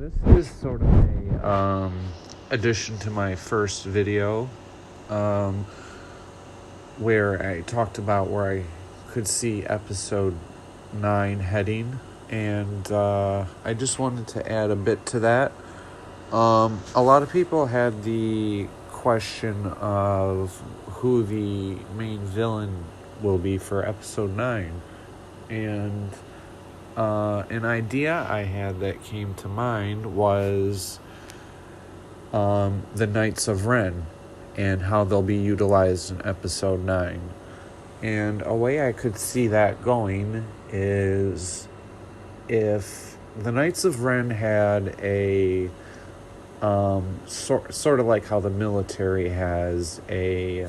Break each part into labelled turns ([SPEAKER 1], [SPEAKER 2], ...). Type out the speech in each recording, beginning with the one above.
[SPEAKER 1] this is sort of a addition to my first video, where I talked about where I could see episode 9 heading, and I just wanted to add a bit to that. A lot of people had the question of who the main villain will be for episode 9, and an idea I had that came to mind was the Knights of Ren and how they'll be utilized in episode 9. And a way I could see that going is if the Knights of Ren had a sort of like how the military has a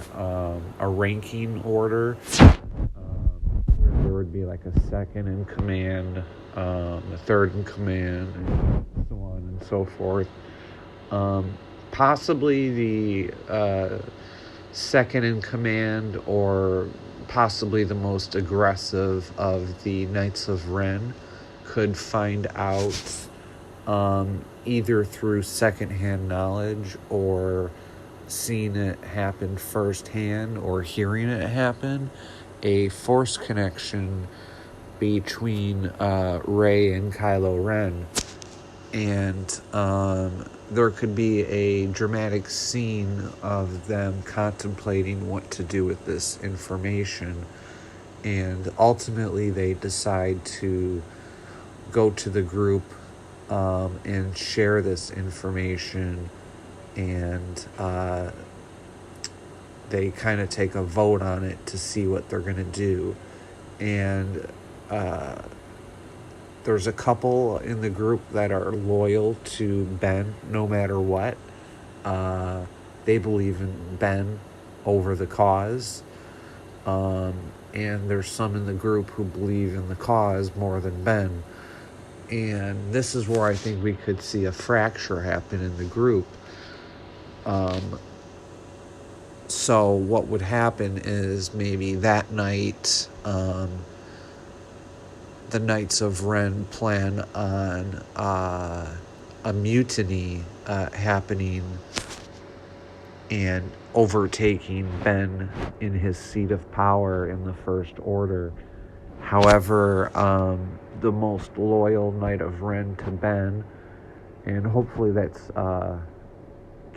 [SPEAKER 1] ranking order, where there would be like a second in command, a third in command, and so on and so forth. Possibly the second in command, or possibly the most aggressive of the Knights of Ren, could find out, either through secondhand knowledge or seeing it happen firsthand or hearing it happen, a force connection between Rey and Kylo Ren. And there could be a dramatic scene of them contemplating what to do with this information. And ultimately they decide to go to the group and share this information, and they kind of take a vote on it to see what they're going to do. And there's a couple in the group that are loyal to Ben no matter what. They believe in Ben over the cause. And there's some in the group who believe in the cause more than Ben. And this is where I think we could see a fracture happen in the group. So what would happen is maybe that night, the Knights of Ren plan on a mutiny happening and overtaking Ben in his seat of power in the First Order. However, the most loyal Knight of Ren to Ben, and hopefully that's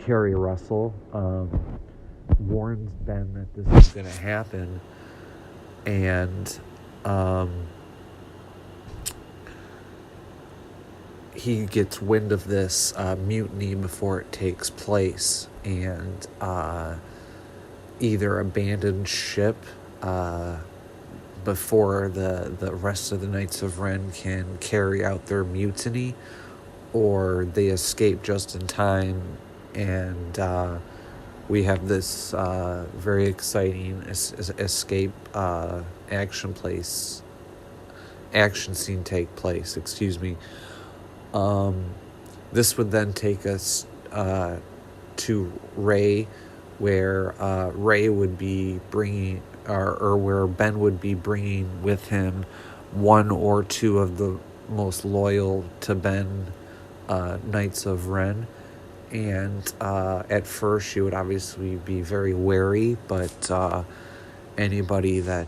[SPEAKER 1] Carrie Russell, warns Ben that this is going to happen, and he gets wind of this mutiny before it takes place, and either abandons ship before the rest of the Knights of Ren can carry out their mutiny, or they escape just in time, and we have this very exciting escape action scene take place. This would then take us to Rey, where Rey would be bringing, or where Ben would be bringing with him one or two of the most loyal to Ben Knights of Ren. And at first she would obviously be very wary, but anybody that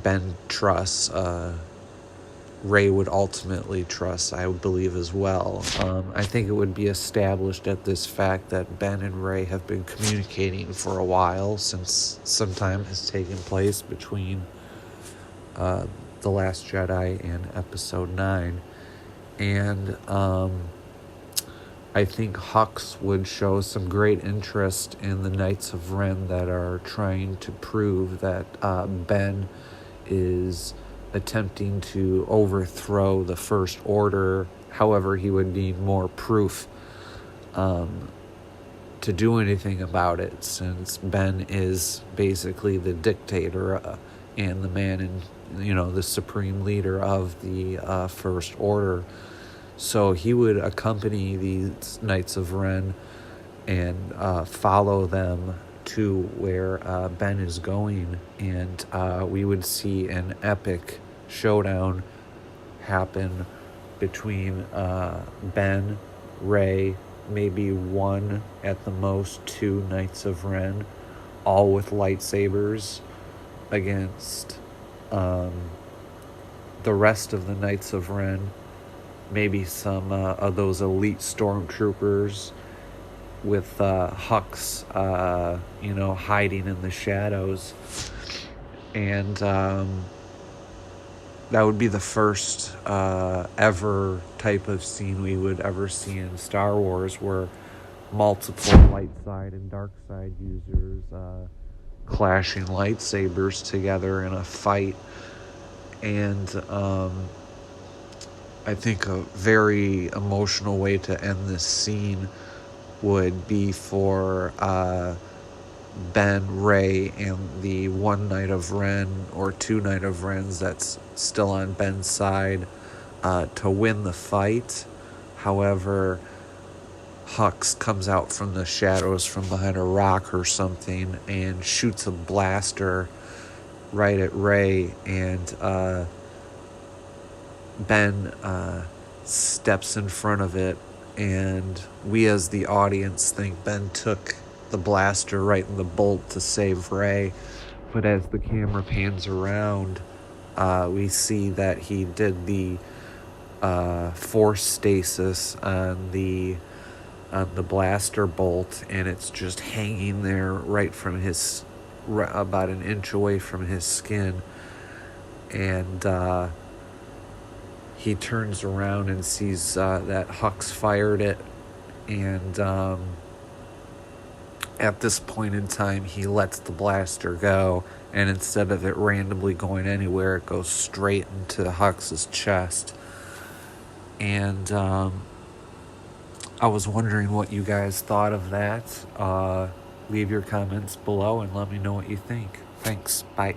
[SPEAKER 1] Ben trusts, Rey would ultimately trust, I would believe, as well. I think it would be established at this fact that Ben and Rey have been communicating for a while, since some time has taken place between The Last Jedi and Episode 9. And I think Hux would show some great interest in the Knights of Ren that are trying to prove that Ben is attempting to overthrow the First Order. However, he would need more proof to do anything about it, since Ben is basically the dictator and the man in, the supreme leader of the First Order. So he would accompany these Knights of Ren and follow them to where Ben is going, and we would see an epic showdown happen between Ben, Rey, maybe one at the most, two Knights of Ren, all with lightsabers against the rest of the Knights of Ren, maybe some of those elite stormtroopers with Hux, hiding in the shadows. And that would be the first ever type of scene we would ever see in Star Wars, where multiple light side and dark side users clashing lightsabers together in a fight. And I think a very emotional way to end this scene would be for Ben, Rey, and the one Knight of Ren or two Knight of Rens that's still on Ben's side to win the fight. However, Hux comes out from the shadows from behind a rock or something and shoots a blaster right at Rey, and Ben steps in front of it, and we as the audience think Ben took the blaster right in the bolt to save Rey. But as the camera pans around, we see that he did the force stasis on the blaster bolt, and it's just hanging there right from his, about an inch away from his skin. And he turns around and sees that Hux fired it, and at this point in time, he lets the blaster go, and instead of it randomly going anywhere, it goes straight into Hux's chest. And I was wondering what you guys thought of that. Leave your comments below and let me know what you think. Thanks. Bye.